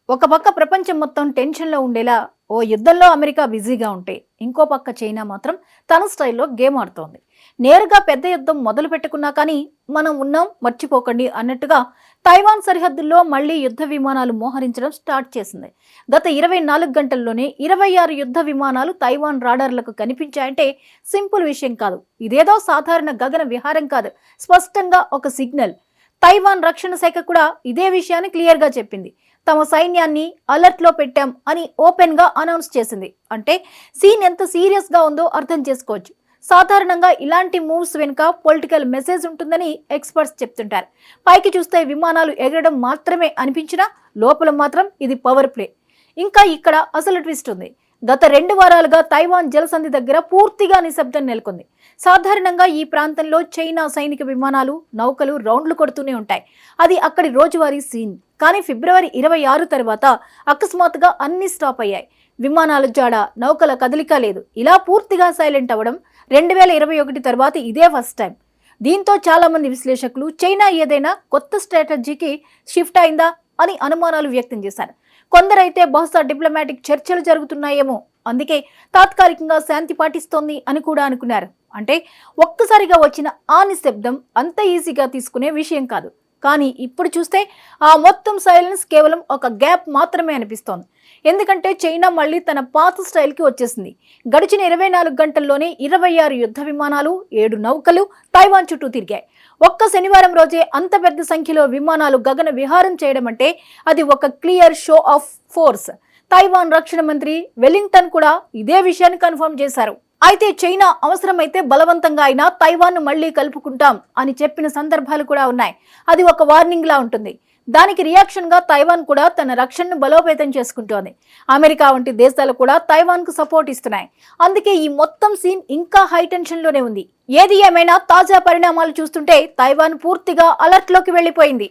ఒక పక్క ప్రపంచం మొత్తం టెన్షన్లో ఉండేలా ఓ యుద్ధంలో అమెరికా బిజీగా ఉంటే ఇంకో పక్క చైనా మాత్రం తన స్టైల్లో గేమ్ ఆడుతోంది. నేరుగా పెద్ద యుద్ధం మొదలు పెట్టుకున్నా కానీ మనం ఉన్నాం మర్చిపోకండి అన్నట్టుగా తైవాన్ సరిహద్దుల్లో మళ్లీ యుద్ధ విమానాలు మోహరించడం స్టార్ట్ చేసింది. గత 24 గంటల్లోనే 26 యుద్ధ విమానాలు తైవాన్ రాడార్లకు కనిపించాయంటే సింపుల్ విషయం కాదు. ఇదేదో సాధారణ గగన విహారం కాదు, స్పష్టంగా ఒక సిగ్నల్. తైవాన్ రక్షణ శాఖ కూడా ఇదే విషయాన్ని క్లియర్గా చెప్పింది. తమ సైన్యాన్ని అలర్ట్ లో పెట్టాం అని ఓపెన్ గా అనౌన్స్ చేసింది. అంటే సీన్ ఎంత సీరియస్ గా ఉందో అర్థం చేసుకోవచ్చు. సాధారణంగా ఇలాంటి మూవ్స్ వెనుక పొలిటికల్ మెసేజ్ ఉంటుందని ఎక్స్పర్ట్స్ చెప్తుంటారు. పైకి చూస్తే విమానాలు ఎగరడం మాత్రమే అనిపించినా లోపల మాత్రం ఇది పవర్ ప్లే. ఇంకా ఇక్కడ అసలు ట్విస్ట్ ఉంది. గత 2 వారాలుగా తైవాన్ జలసంధి దగ్గర పూర్తిగా నిశ్శబ్దం నెలకొంది. సాధారణంగా ఈ ప్రాంతంలో చైనా సైనిక విమానాలు, నౌకలు రౌండ్లు కొడుతూనే ఉంటాయి. అది అక్కడి రోజువారీ సీన్. కానీ ఫిబ్రవరి 26 తర్వాత అకస్మాత్తుగా అన్ని స్టాప్ అయ్యాయి. విమానాల జాడ, నౌకల కదలిక లేదు. ఇలా పూర్తిగా సైలెంట్ అవ్వడం 2021 తర్వాత ఇదే ఫస్ట్ టైం. దీంతో చాలా మంది విశ్లేషకులు చైనా ఏదైనా కొత్త స్ట్రాటజీకి షిఫ్ట్ అయిందా అని అనుమానాలు వ్యక్తం చేశారు. కొందరైతే బహుశా డిప్లొమాటిక్ చర్చలు జరుగుతున్నాయేమో, అందుకే తాత్కాలికంగా శాంతి పాటిస్తోంది అని కూడా అనుకున్నారు. అంటే ఒక్కసారిగా వచ్చిన ఆ నిశ్శబ్దం అంత ఈజీగా తీసుకునే విషయం కాదు. కానీ ఇప్పుడు చూస్తే ఆ మొత్తం సైలెన్స్ కేవలం ఒక గ్యాప్ మాత్రమే అనిపిస్తోంది. ఎందుకంటే చైనా మళ్ళీ తన పాత స్టైల్కి వచ్చేసింది. గడిచిన 24 గంటల్లోనే 26 యుద్ధ విమానాలు, 7 నౌకలు తైవాన్ చుట్టూ తిరిగాయి. ఒక్క శనివారం రోజే అంత పెద్ద సంఖ్యలో విమానాలు గగన విహారం చేయడం అంటే అది ఒక clear show off force. Taiwan రక్షణ మంత్రి వెల్లింగ్టన్ కూడా ఇదే విషయాన్ని కన్ఫర్మ్ చేశారు. అయితే చైనా అవసరమైతే బలవంతంగా అయినా తైవాన్ మళ్లీ కలుపుకుంటాం అని చెప్పిన సందర్భాలు కూడా ఉన్నాయి. అది ఒక వార్నింగ్ లా ఉంటుంది. దానికి రియాక్షన్ గా తైవాన్ కూడా తన రక్షణను బలోపేతం చేసుకుంటోంది. అమెరికా వంటి దేశాలు కూడా తైవాన్ కు సపోర్ట్ ఇస్తున్నాయి. అందుకే ఈ మొత్తం సీన్ ఇంకా హై టెన్షన్ లోనే ఉంది. ఏది ఏమైనా తాజా పరిణామాలు చూస్తుంటే తైవాన్ పూర్తిగా అలర్ట్ లోకి వెళ్లిపోయింది.